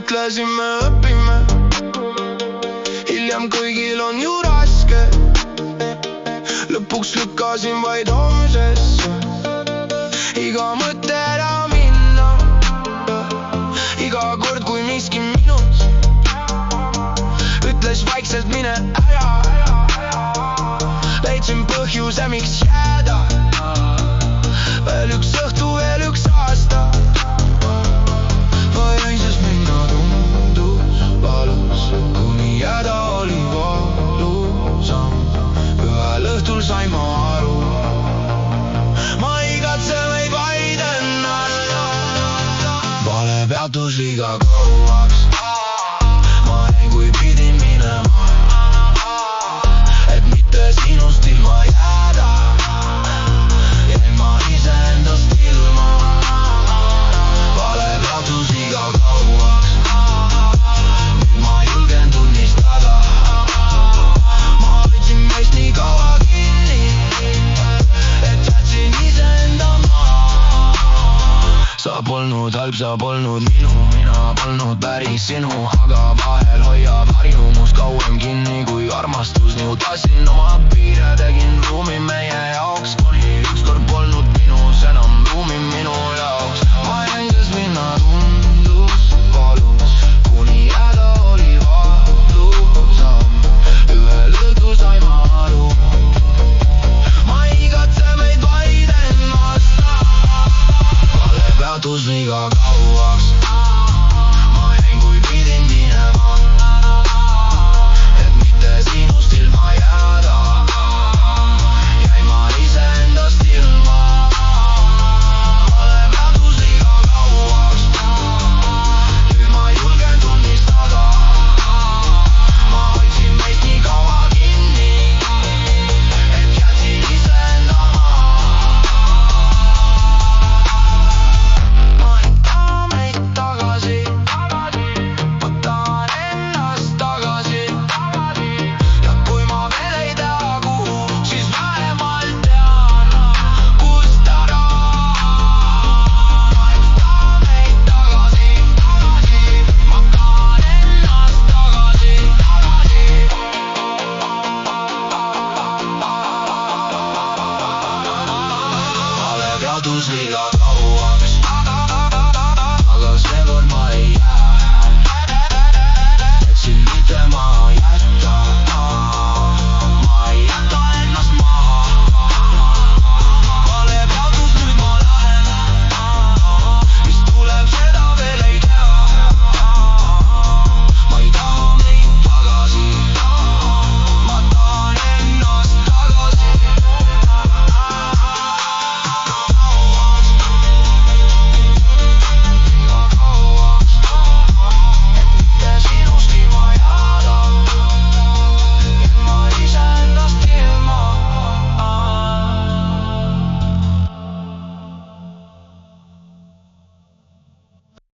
mõtlesime, õpime. Hiljem kõigil on ju raske. Lõpuks lükkasin vaid homsesse. Iga mõte ära minna. Iga kord kui miski minus ütles vaikselt mine ära. Leidsin põhjuse miks jääda. Veel üks õhtu, veel üks aasta. Vajaisas minna tundus valus, kuni jääda oli valusam. Ühel õhtul sain ma aru, ma igatse meid vaid ennast. Vale peatus liiga kauaks. Ma jäin kui pidin minema, et mitte sinust ilma jääda. Jäin ma iseendast ilma. Vale peatus liiga kauaks. Nüüd ma julgen tunnistada, ma hoidsin meist nii kaua kinni, et jätsin iseenda maha. Sa polnud halb, sa polnud minu, mina polnud päris sinu. Aga vahel hoiab harjumus kauem kinni kui armastus. Nihutasin oma piire, tegin ruumi meie jaoks, kuni